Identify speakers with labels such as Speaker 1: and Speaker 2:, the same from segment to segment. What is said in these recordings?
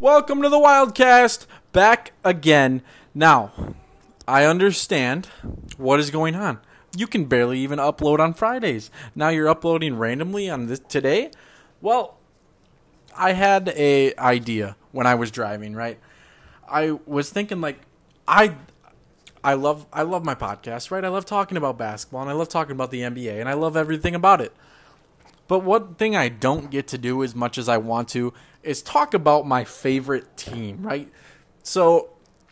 Speaker 1: Welcome to the Wildcast, back again. Now, I understand what is going on. You can barely even upload on Fridays. Now you're uploading randomly on this today? Well, I had a idea when I was driving, right? I was thinking I love my podcast, right? I love talking about basketball and I love talking about the NBA and I love everything about it. But one thing I don't get to do as much as I want to is talk about my favorite team, right? So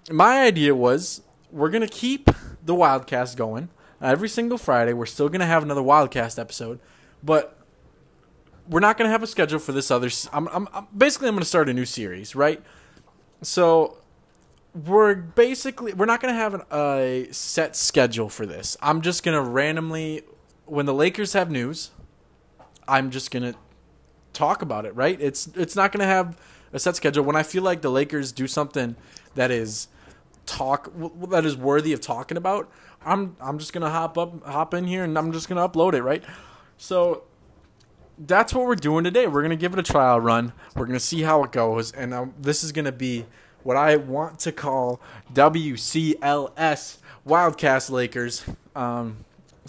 Speaker 1: my idea was we're going to keep the Wildcast going. Every single Friday, we're still going to have another Wildcast episode, but we're not going to have a schedule for this other. I'm going to start a new series, right? So we're not going to have a set schedule for this. I'm just going to randomly, when the Lakers have news, I'm just going to talk about it, right? It's not going to have a set schedule. When I feel like the Lakers do something that is worthy of talking about, I'm just going to hop in here and I'm just going to upload it, right? So that's what we're doing today. We're going to give it a trial run. We're going to see how it goes, and this is going to be what I want to call W.C.L.S. Wildcast Lakers.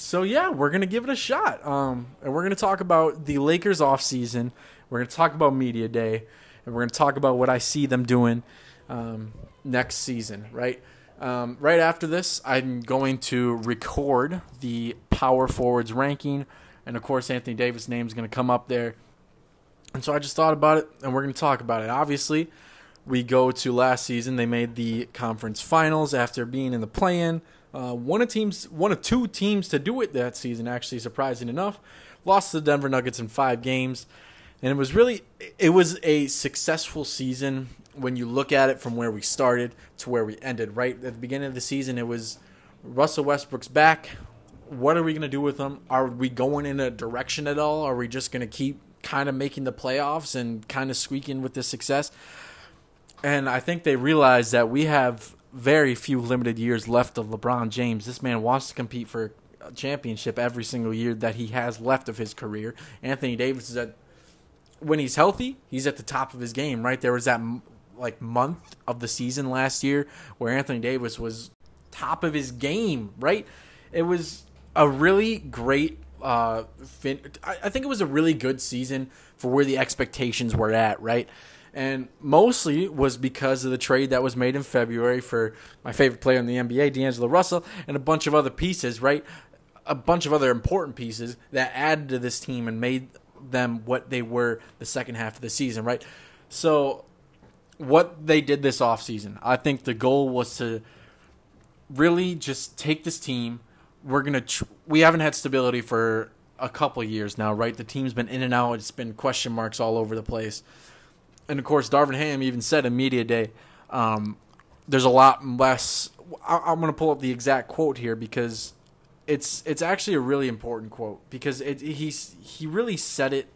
Speaker 1: So, yeah, we're going to give it a shot. And we're going to talk about the Lakers offseason. We're going to talk about Media Day. And we're going to talk about what I see them doing next season, right? Right after this, I'm going to record the power forwards ranking. And, of course, Anthony Davis' name is going to come up there. And so I just thought about it, and we're going to talk about it. Obviously, we go to last season. They made the conference finals after being in the play-in. One of two teams to do it that season, actually, surprising enough. Lost to the Denver Nuggets in 5 games. And it was a successful season when you look at it from where we started to where we ended, right? At the beginning of the season, it was Russell Westbrook's back. What are we going to do with him? Are we going in a direction at all? Are we just going to keep kind of making the playoffs and kind of squeaking with this success? And I think they realized that we have very few limited years left of LeBron James. This man wants to compete for a championship every single year that he has left of his career. Anthony Davis when he's healthy, he's at the top of his game, right? There was that month of the season last year where Anthony Davis was top of his game, right? It was a really great I think it was a really good season for where the expectations were at, right? And mostly was because of the trade that was made in February for my favorite player in the NBA, D'Angelo Russell, and a bunch of other pieces, right? A bunch of other important pieces that added to this team and made them what they were the second half of the season, right? So what they did this offseason, I think the goal was to really just take this team. We haven't had stability for a couple of years now, right? The team's been in and out. It's been question marks all over the place. And, of course, Darvin Ham even said in Media Day, there's a lot less. I'm going to pull up the exact quote here because it's actually a really important quote because he really said it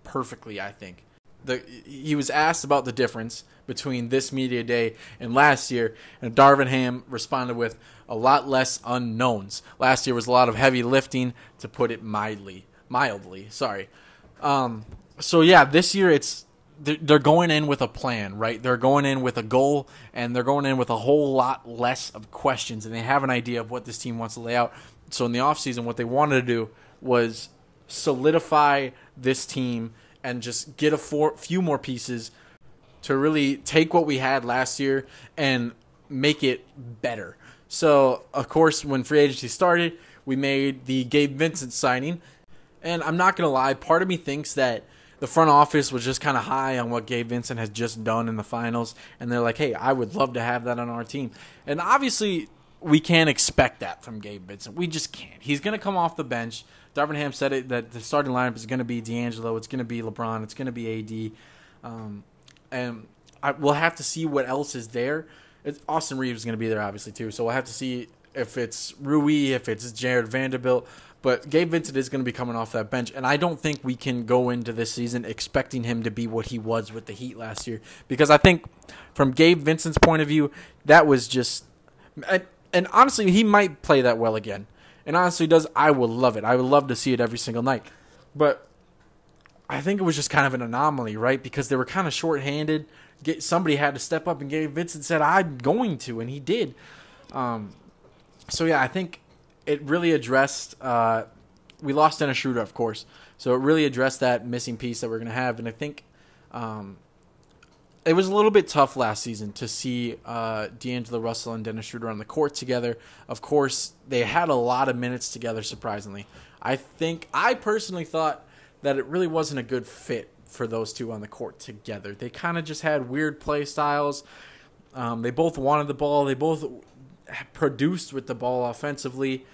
Speaker 1: perfectly, I think. He was asked about the difference between this Media Day and last year, and Darvin Ham responded with a lot less unknowns. Last year was a lot of heavy lifting, to put it mildly. Sorry. So, yeah, this year they're going in with a plan, right? They're going in with a goal, and they're going in with a whole lot less of questions, and they have an idea of what this team wants to lay out. So in the offseason, what they wanted to do was solidify this team and just get a few more pieces to really take what we had last year and make it better. So, of course, when free agency started, we made the Gabe Vincent signing, and I'm not going to lie, part of me thinks that the front office was just kind of high on what Gabe Vincent has just done in the finals, and they're like, hey, I would love to have that on our team. And obviously, we can't expect that from Gabe Vincent. We just can't. He's going to come off the bench. Darvin Ham said it that the starting lineup is going to be D'Angelo, it's going to be LeBron, it's going to be AD. And we'll have to see what else is there. Austin Reeves is going to be there, obviously, too. So we'll have to see if it's Rui, if it's Jared Vanderbilt. But Gabe Vincent is going to be coming off that bench, and I don't think we can go into this season expecting him to be what he was with the Heat last year. Because I think from Gabe Vincent's point of view, that was just – and honestly, he might play that well again. And honestly, I would love it. I would love to see it every single night. But I think it was just kind of an anomaly, right? Because they were kind of shorthanded. somebody had to step up, and Gabe Vincent said, "I'm going to," and he did. So yeah, I think it really addressed. We lost Dennis Schroeder, of course, so it really addressed that missing piece that we're going to have, and I think it was a little bit tough last season to see D'Angelo Russell and Dennis Schroeder on the court together. Of course, they had a lot of minutes together, surprisingly. I personally thought that it really wasn't a good fit for those two on the court together. They kind of just had weird play styles. They both wanted the ball. They both produced with the ball offensively.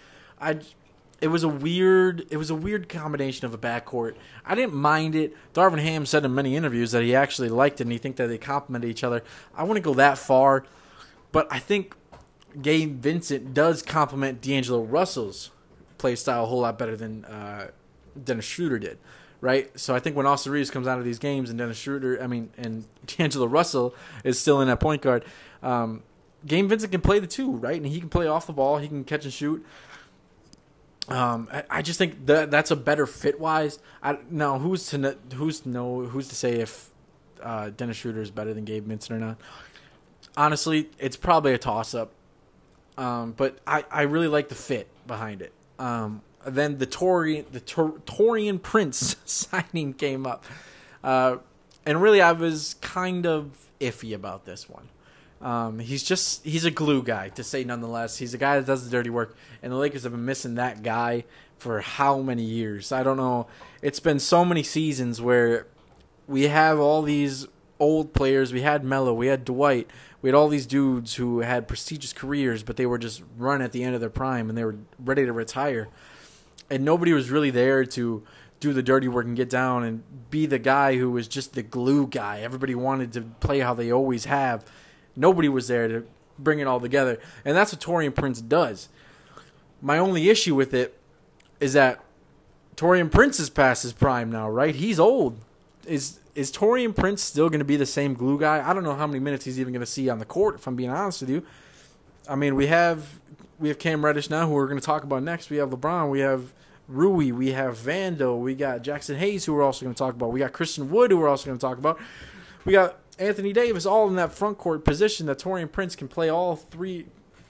Speaker 1: It was a weird combination of a backcourt. I didn't mind it. Darvin Ham said in many interviews that he actually liked it and he think that they complemented each other. I wouldn't go that far, but I think Gabe Vincent does complement D'Angelo Russell's play style a whole lot better than Dennis Schroeder did, right? So I think when Austin Reeves comes out of these games and and D'Angelo Russell is still in that point guard, Gabe Vincent can play the two, right? And he can play off the ball. He can catch and shoot. I just think that's a better fit wise. Now who's to say if Dennis Schroeder is better than Gabe Vincent or not? Honestly, it's probably a toss up. But I really like the fit behind it. Then the Taurean Prince signing came up, and really I was kind of iffy about this one. He's a glue guy, to say nonetheless. He's a guy that does the dirty work, and the Lakers have been missing that guy for how many years? I don't know. It's been so many seasons where we have all these old players. We had Melo, we had Dwight, we had all these dudes who had prestigious careers, but they were just run at the end of their prime, and they were ready to retire. And nobody was really there to do the dirty work and get down and be the guy who was just the glue guy. Everybody wanted to play how they always have. Nobody was there to bring it all together. And that's what Taurean Prince does. My only issue with it is that Taurean Prince is past his prime now, right? He's old. Is Taurean Prince still going to be the same glue guy? I don't know how many minutes he's even going to see on the court, if I'm being honest with you. I mean, we have Cam Reddish now, who we're going to talk about next. We have LeBron. We have Rui. We have Vando. We got Jackson Hayes, who we're also going to talk about. We got Christian Wood, who we're also going to talk about. We got Anthony Davis, all in that front court position that Taurean Prince can play all three.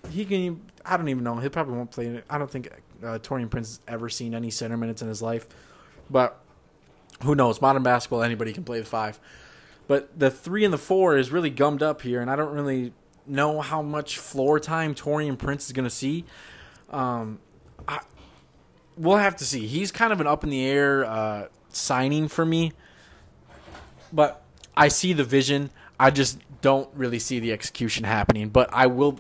Speaker 1: He can. I don't even know. He probably won't play it. I don't think Taurean Prince has ever seen any center minutes in his life. But who knows? Modern basketball, anybody can play the five. But the 3 and the 4 is really gummed up here, and I don't really know how much floor time Taurean Prince is going to see. We'll have to see. He's kind of an up-in-the-air signing for me. But I see the vision. I just don't really see the execution happening. But I will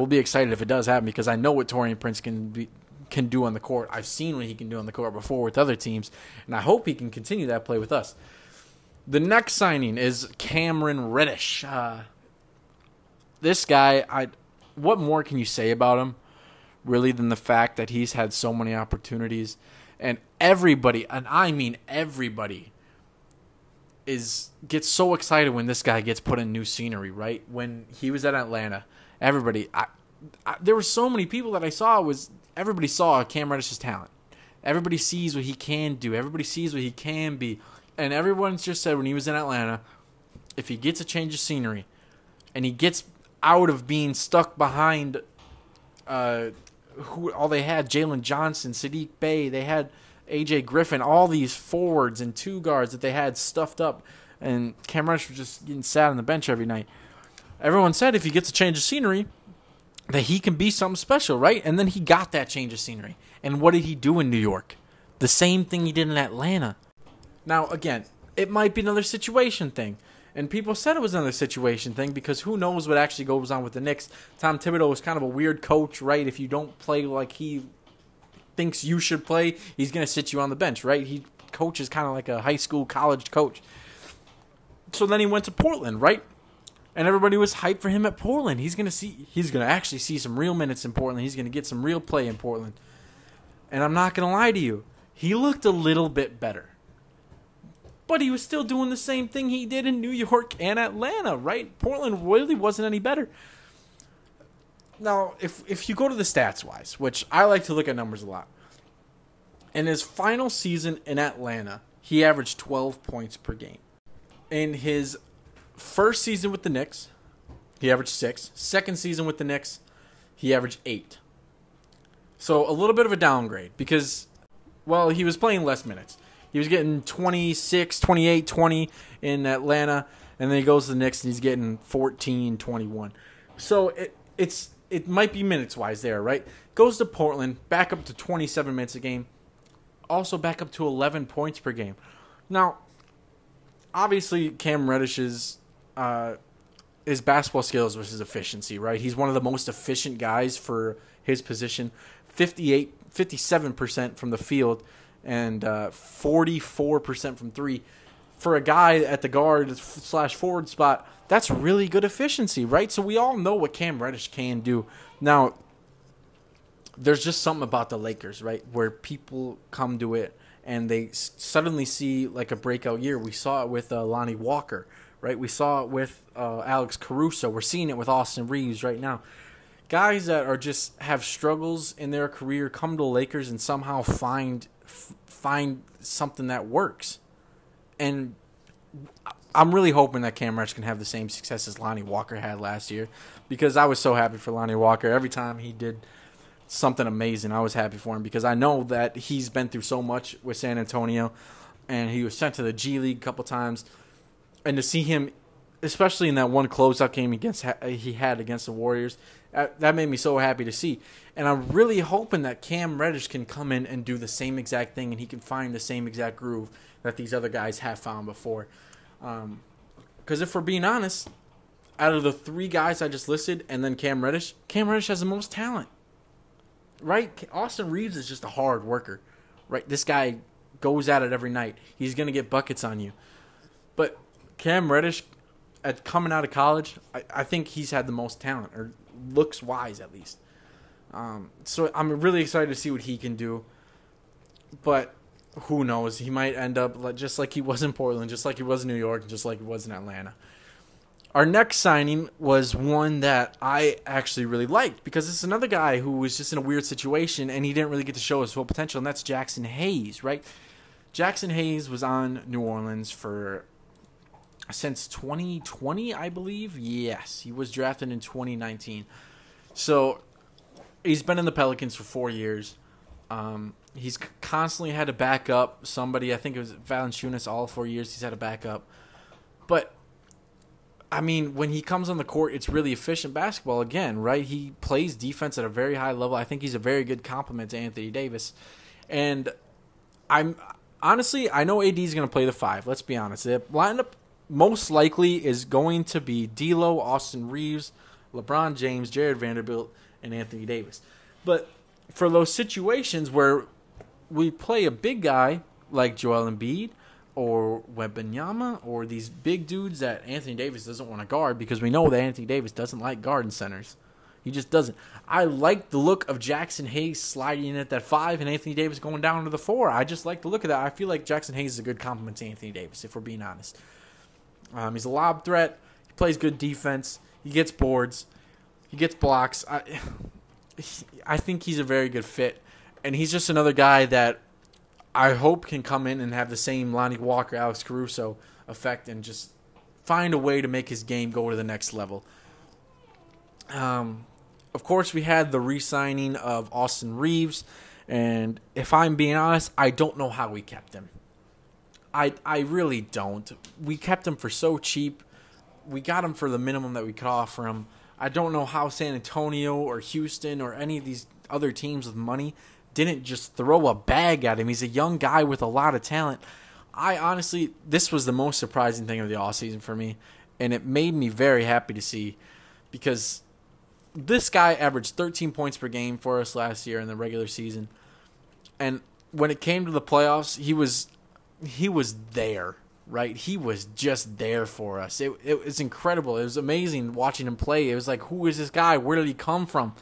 Speaker 1: be excited if it does happen, because I know what Taurean Prince can do on the court. I've seen what he can do on the court before with other teams, and I hope he can continue that play with us. The next signing is Cameron Reddish. This guy, what more can you say about him, really, than the fact that he's had so many opportunities, and everybody, and I mean everybody, gets so excited when this guy gets put in new scenery, right? When he was at Atlanta, everybody, there were so many people that I saw everybody saw Cam Reddish's talent. Everybody sees what he can do. Everybody sees what he can be. And everyone's just said when he was in Atlanta, if he gets a change of scenery and he gets out of being stuck behind who all they had, Jalen Johnson, Sadiq Bey, they had A.J. Griffin, all these forwards and two guards that they had stuffed up, and Cam Reddish was just getting sat on the bench every night. Everyone said if he gets a change of scenery, that he can be something special, right? And then he got that change of scenery. And what did he do in New York? The same thing he did in Atlanta. Now, again, it might be another situation thing. And people said it was another situation thing because who knows what actually goes on with the Knicks. Tom Thibodeau is kind of a weird coach, right? If you don't play like he thinks you should play, he's going to sit you on the bench, right? He coaches kind of like a high school, college coach. So then he went to Portland, right? And everybody was hyped for him at Portland. He's going to actually see some real minutes in Portland. He's going to get some real play in Portland. And I'm not going to lie to you. He looked a little bit better. But he was still doing the same thing he did in New York and Atlanta, right? Portland really wasn't any better. Now, if you go to the stats-wise, which I like to look at numbers a lot, in his final season in Atlanta, he averaged 12 points per game. In his First season with the Knicks, he averaged 6. Second season with the Knicks, he averaged 8. So a little bit of a downgrade because, well, he was playing less minutes. He was getting 26, 28, 20 in Atlanta, and then he goes to the Knicks and he's getting 14, 21. So it might be minutes-wise there, right? Goes to Portland, back up to 27 minutes a game, also back up to 11 points per game. Now, obviously, Cam Reddish's his basketball skills versus his efficiency, right? He's one of the most efficient guys for his position. 57% from the field and 44% from three. For a guy at the guard / forward spot, that's really good efficiency, right? So we all know what Cam Reddish can do. Now, there's just something about the Lakers, right, where people come to it and they suddenly see like a breakout year. We saw it with Lonnie Walker, right? We saw it with Alex Caruso. We're seeing it with Austin Reeves right now. Guys that are just have struggles in their career come to the Lakers and somehow find something that works. And I'm really hoping that Cam Reddish can have the same success as Lonnie Walker had last year, because I was so happy for Lonnie Walker. Every time he did something amazing, I was happy for him, because I know that he's been through so much with San Antonio, and he was sent to the G League a couple times. And to see him, especially in that one closeout game he had against the Warriors, that made me so happy to see. And I'm really hoping that Cam Reddish can come in and do the same exact thing, and he can find the same exact groove that these other guys have found before. Because if we're being honest, out of the 3 guys I just listed and then Cam Reddish has the most talent. Right? Austin Reeves is just a hard worker. Right? This guy goes at it every night. He's going to get buckets on you. But Cam Reddish, coming out of college, I think he's had the most talent, or looks-wise at least. So I'm really excited to see what he can do. But who knows? He might end up just like he was in Portland, just like he was in New York, and just like he was in Atlanta. Our next signing was one that I actually really liked, because it's another guy who was just in a weird situation and he didn't really get to show his full potential, and that's Jackson Hayes, right? Jackson Hayes was on New Orleans since 2020, I believe. Yes, he was drafted in 2019. So he's been in the Pelicans for 4 years. He's constantly had to back up somebody. I think it was Valanciunas all 4 years he's had to back up. But, I mean, when he comes on the court, it's really efficient basketball again, right? He plays defense at a very high level. I think he's a very good complement to Anthony Davis. And honestly, I know AD is going to play the 5. Let's be honest. The lineup most likely is going to be D'Lo, Austin Reeves, LeBron James, Jared Vanderbilt, and Anthony Davis. But for those situations where we play a big guy like Joel Embiid or Wembanyama, or these big dudes that Anthony Davis doesn't want to guard, because we know that Anthony Davis doesn't like guarding centers. He just doesn't. I like the look of Jackson Hayes sliding in at that 5 and Anthony Davis going down to the 4. I just like the look of that. I feel like Jackson Hayes is a good complement to Anthony Davis, if we're being honest. He's a lob threat. He plays good defense. He gets boards. He gets blocks. I think he's a very good fit. And he's just another guy that I hope can come in and have the same Lonnie Walker, Alex Caruso effect, and just find a way to make his game go to the next level. Of course, we had the re-signing of Austin Reeves. And if I'm being honest, I don't know how we kept him. I really don't. We kept him for so cheap. We got him for the minimum that we could offer him. I don't know how San Antonio or Houston or any of these other teams with money didn't just throw a bag at him. He's a young guy with a lot of talent. This was the most surprising thing of the offseason for me, and it made me very happy to see, because this guy averaged 13 points per game for us last year in the regular season. And when it came to the playoffs, he was there, right? He was just there for us. It was incredible. It was amazing watching him play. It was like, who is this guy? Where did he come from?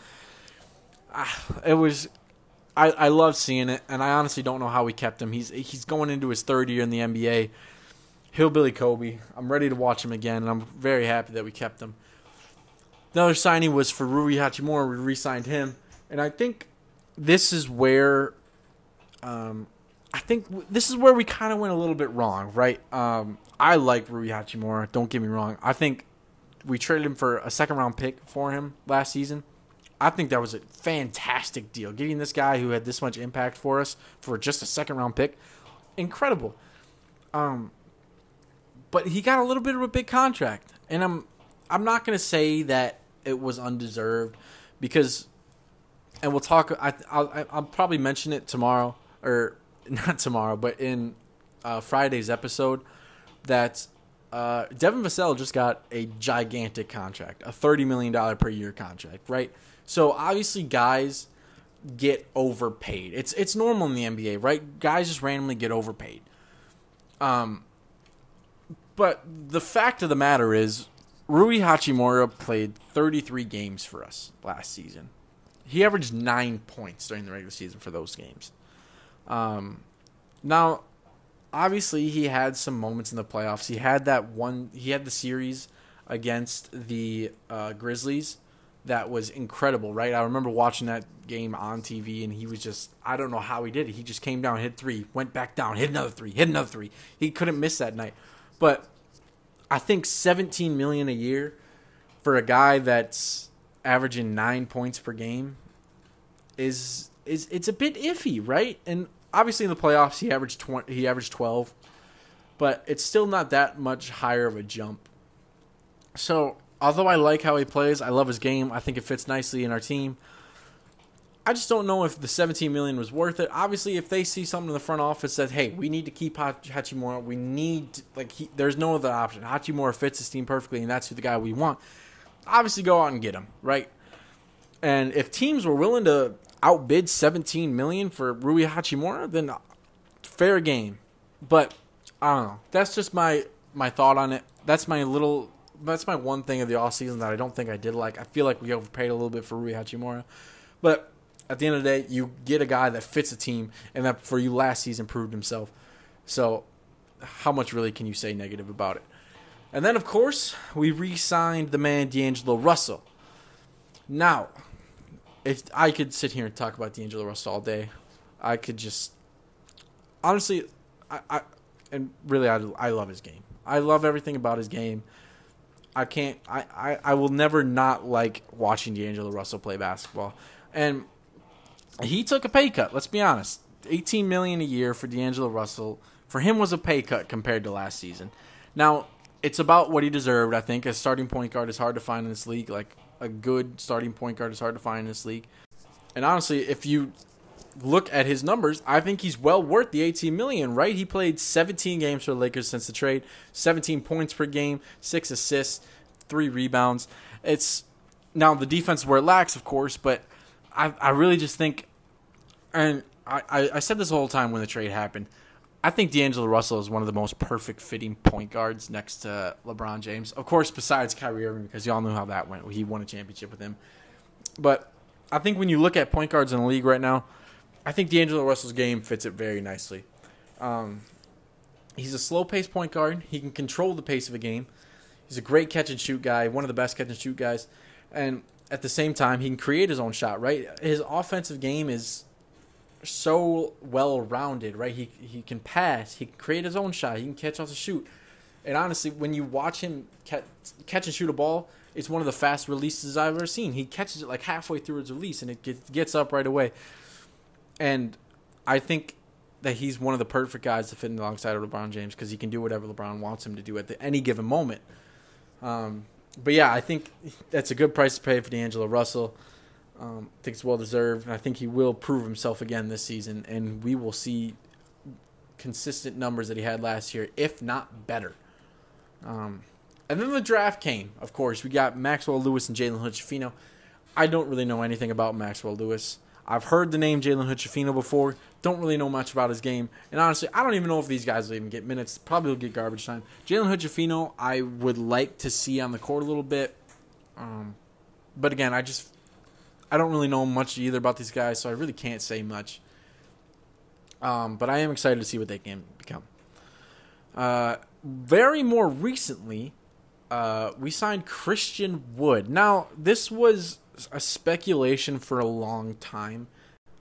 Speaker 1: I love seeing it, and I honestly don't know how we kept him. He's going into his 3rd year in the NBA. Hillbilly Kobe. I'm ready to watch him again, and I'm very happy that we kept him. Another signing was for Rui Hachimura. We re-signed him, and I think this is where I think this is where we kind of went a little bit wrong, right? I like Rui Hachimura. Don't get me wrong. I think we traded him for a second-round pick for him last season. I think that was a fantastic deal. Getting this guy who had this much impact for us for just a second-round pick, incredible. But he got a little bit of a big contract, and I'm not going to say that it was undeserved because, and we'll talk. I'll probably mention it tomorrow, or not tomorrow, but in Friday's episode, that W.C.L.S just got a gigantic contract, a $30 million per year contract, right? So obviously guys get overpaid. It's normal in the NBA, right? Guys just randomly get overpaid. But the fact of the matter is, Rui Hachimura played 33 games for us last season. He averaged 9 points during the regular season for those games. Now, obviously, he had some moments in the playoffs. He had the series against the Grizzlies that was incredible, right? I remember watching that game on TV, and he was just, I don't know how he did it. He just came down, hit three, went back down, hit another three. He couldn't miss that night. But I think $17 million a year for a guy that's averaging 9 points per game is it's a bit iffy, right? And obviously in the playoffs he averaged 12, but it's still not that much higher of a jump. So although I like how he plays, I love his game. I think it fits nicely in our team. I just don't know if the $17 million was worth it. Obviously, if they see something in the front office that, hey, we need to keep Hachimura, there's no other option. Hachimura fits his team perfectly, and that's who the guy we want. Obviously, go out and get him, right? And if teams were willing to outbid $17 million for Rui Hachimura, then fair game. But I don't know. That's just my thought on it. That's my one thing of the offseason that I don't think I did like. I feel like we overpaid a little bit for Rui Hachimura, but at the end of the day, you get a guy that fits a team, and that for you last season proved himself. So how much really can you say negative about it? And then, of course, we re-signed the man D'Angelo Russell. Now, if I could sit here and talk about D'Angelo Russell all day, I could just honestly, I love his game. I love everything about his game. I will never not like watching D'Angelo Russell play basketball. And he took a pay cut, let's be honest. $18 million a year for D'Angelo Russell, for him, was a pay cut compared to last season. Now, it's about what he deserved, I think. A starting point guard is hard to find in this league. Like, a good starting point guard is hard to find in this league. And honestly, if you look at his numbers, I think he's well worth the $18 million, right? He played 17 games for the Lakers since the trade, 17 points per game, 6 assists, 3 rebounds. It's now the defense is where it lacks, of course, but I really just think, and I said this the whole time when the trade happened, I think D'Angelo Russell is one of the most perfect fitting point guards next to LeBron James. Of course, besides Kyrie Irving, because y'all know how that went. He won a championship with him. But I think when you look at point guards in the league right now, I think D'Angelo Russell's game fits it very nicely. He's a slow-paced point guard. He can control the pace of a game. He's a great catch-and-shoot guy, one of the best catch-and-shoot guys. And at the same time, he can create his own shot, right? His offensive game is so well-rounded, right? He can pass. He can create his own shot. He can catch off the shoot. And honestly, when you watch him catch and shoot a ball, it's one of the fast releases I've ever seen. He catches it like halfway through his release, and it gets up right away. And I think that he's one of the perfect guys to fit in alongside of LeBron James because he can do whatever LeBron wants him to do at any given moment. But yeah, I think that's a good price to pay for D'Angelo Russell. I think it's well-deserved, and I think he will prove himself again this season, and we will see consistent numbers that he had last year, if not better. And then the draft came, of course. We got Maxwell Lewis and Jalen Hood-Schifino. I don't really know anything about Maxwell Lewis. I've heard the name Jalen Hood-Schifino before. Don't really know much about his game. And honestly, I don't even know if these guys will even get minutes. Probably will get garbage time. Jalen Hood-Schifino, I would like to see on the court a little bit. But again, I don't really know much either about these guys, so I really can't say much. But I am excited to see what they can become. Very more recently, we signed Christian Wood. Now, this was a speculation for a long time.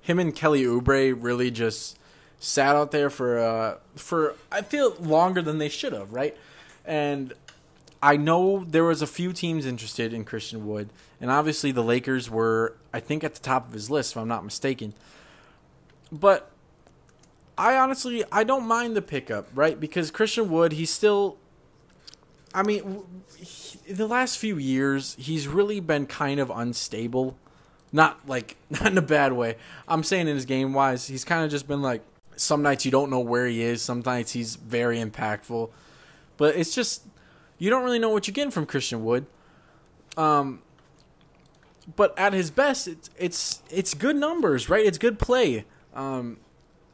Speaker 1: Him and Kelly Oubre really just sat out there for I feel longer than they should have, right? And I know there was a few teams interested in Christian Wood, and obviously the Lakers were, I think, at the top of his list, if I'm not mistaken. But I don't mind the pickup, right? Because Christian Wood, he's still, in the last few years, he's really been kind of unstable. Not in a bad way. I'm saying in his game wise, he's kind of just been like, some nights you don't know where he is. Some nights he's very impactful. But it's just, you don't really know what you're getting from Christian Wood. But at his best, it's good numbers, right? It's good play.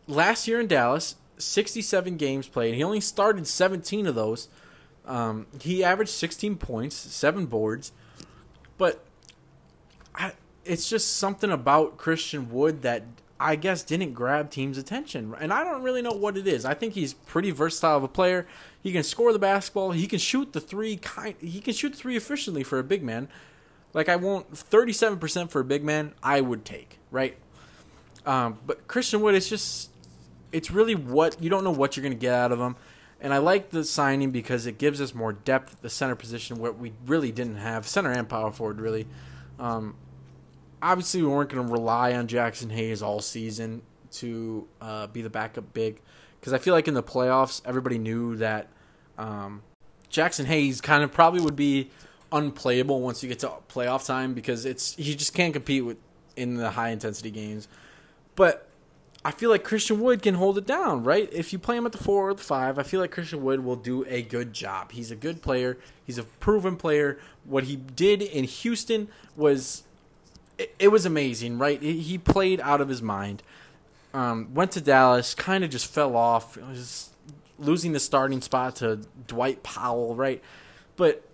Speaker 1: Last year in Dallas, 67 games played. He only started 17 of those. He averaged 16 points, 7 boards. But it's just something about Christian Wood that I guess didn't grab teams' attention. And I don't really know what it is. I think he's pretty versatile of a player. He can score the basketball. He can shoot the three. He can shoot the three efficiently for a big man. 37% for a big man, I would take, right? But Christian Wood, it's really what you don't know what you're going to get out of him. And I like the signing because it gives us more depth at the center position where we really didn't have center and power forward really. Obviously, we weren't going to rely on Jackson Hayes all season to be the backup big because I feel like in the playoffs, everybody knew that Jackson Hayes kind of probably would be unplayable once you get to playoff time because he just can't compete in the high intensity games. But I feel like Christian Wood can hold it down, right? If you play him at the 4 or the 5, I feel like Christian Wood will do a good job. He's a good player. He's a proven player. What he did in Houston was amazing, right? He played out of his mind. Went to Dallas, kind of just fell off. Was losing the starting spot to Dwight Powell, right? But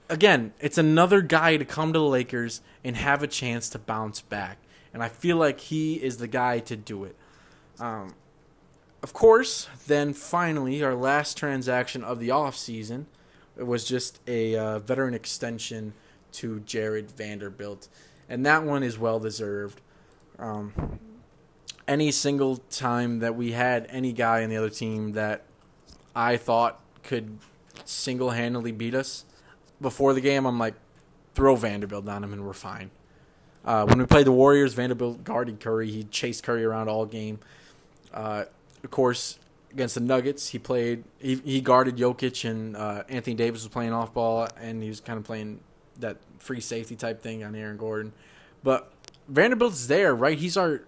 Speaker 1: again, it's another guy to come to the Lakers and have a chance to bounce back. And I feel like he is the guy to do it. Of course, then finally, our last transaction of the offseason, it was just a veteran extension to Jared Vanderbilt. And that one is well-deserved. Any single time that we had any guy in the other team that I thought could single-handedly beat us, before the game, I'm like, throw Vanderbilt on him and we're fine. When we played the Warriors, Vanderbilt guarded Curry. He chased Curry around all game. Of course, against the Nuggets, he guarded Jokic, and Anthony Davis was playing off ball, and he was kind of playing that free safety type thing on Aaron Gordon. But Vanderbilt's there, right? He's our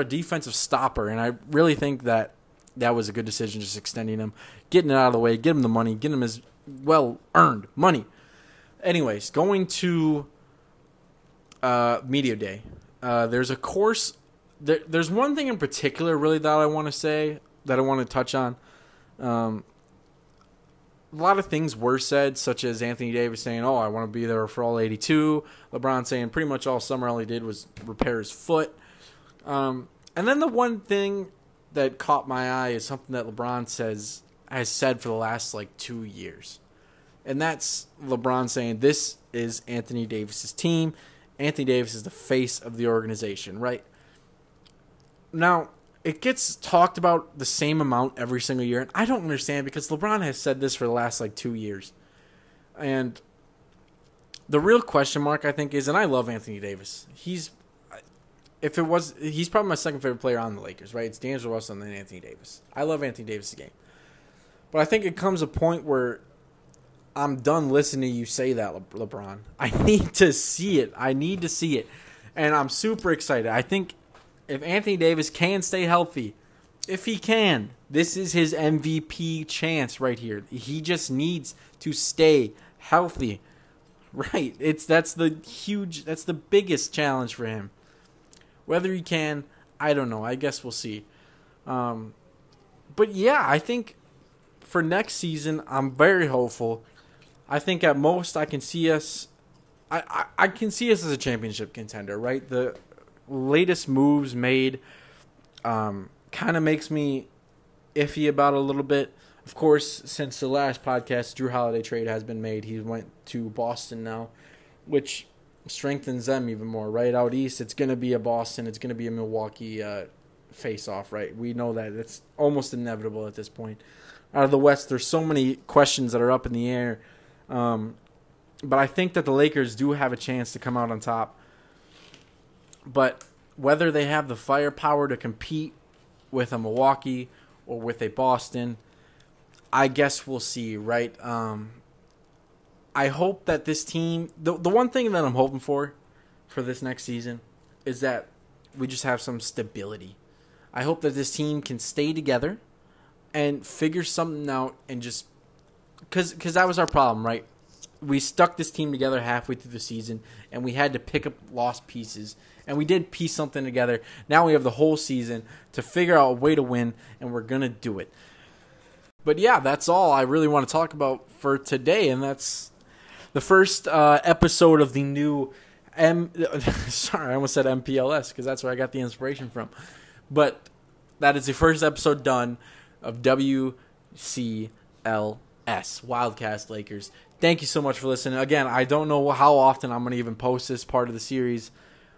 Speaker 1: defensive stopper, and I really think that was a good decision, just extending him, getting it out of the way, get him the money, get him his well-earned money. Anyways, going to Media Day. There's a course. There's one thing in particular, really, that I want to say, that I want to touch on. A lot of things were said, such as Anthony Davis saying, "Oh, I want to be there for all 82." LeBron saying pretty much all summer all he did was repair his foot. And then the one thing that caught my eye is something that LeBron has said for the last 2 years. And that's LeBron saying, this is Anthony Davis's team. Anthony Davis is the face of the organization, right? Now, it gets talked about the same amount every single year, and I don't understand because LeBron has said this for the last 2 years. And the real question mark, I think, is, and I love Anthony Davis. He's probably my second favorite player on the Lakers, right? It's D'Angelo Russell and then Anthony Davis. I love Anthony Davis' game. But I think it comes a point where I'm done listening to you say that, LeBron. I need to see it. And I'm super excited. I think if Anthony Davis can stay healthy, if he can, this is his MVP chance right here. He just needs to stay healthy. Right. That's the biggest challenge for him. Whether he can, I don't know. I guess we'll see. But yeah, I think for next season, I'm very hopeful. I think at most I can see us. I can see us as a championship contender, right? The latest moves made kind of makes me iffy about it a little bit. Of course, since the last podcast, Drew Holiday trade has been made. He went to Boston now, which strengthens them even more, right? Out east, it's going to be a Boston. It's going to be a Milwaukee face off, right? We know that it's almost inevitable at this point. Out of the West, there's so many questions that are up in the air. But I think that the Lakers do have a chance to come out on top. But whether they have the firepower to compete with a Milwaukee or with a Boston, I guess we'll see, right? I hope that this team... The one thing that I'm hoping for this next season is that we just have some stability. I hope that this team can stay together and figure something out and just... Because that was our problem, right? We stuck this team together halfway through the season, and we had to pick up lost pieces. And we did piece something together. Now we have the whole season to figure out a way to win, and we're going to do it. But yeah, that's all I really want to talk about for today, and that's the first episode of the new sorry, I almost said MPLS because that's where I got the inspiration from. But that is the first episode done of W.C.L.S. Wildcast Lakers. Thank you so much for listening. Again, I don't know how often I'm going to even post this part of the series.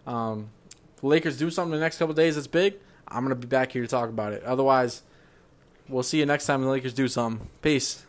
Speaker 1: The Lakers do something the next couple of days that's big, I'm going to be back here to talk about it. Otherwise, we'll see you next time the Lakers do something. Peace.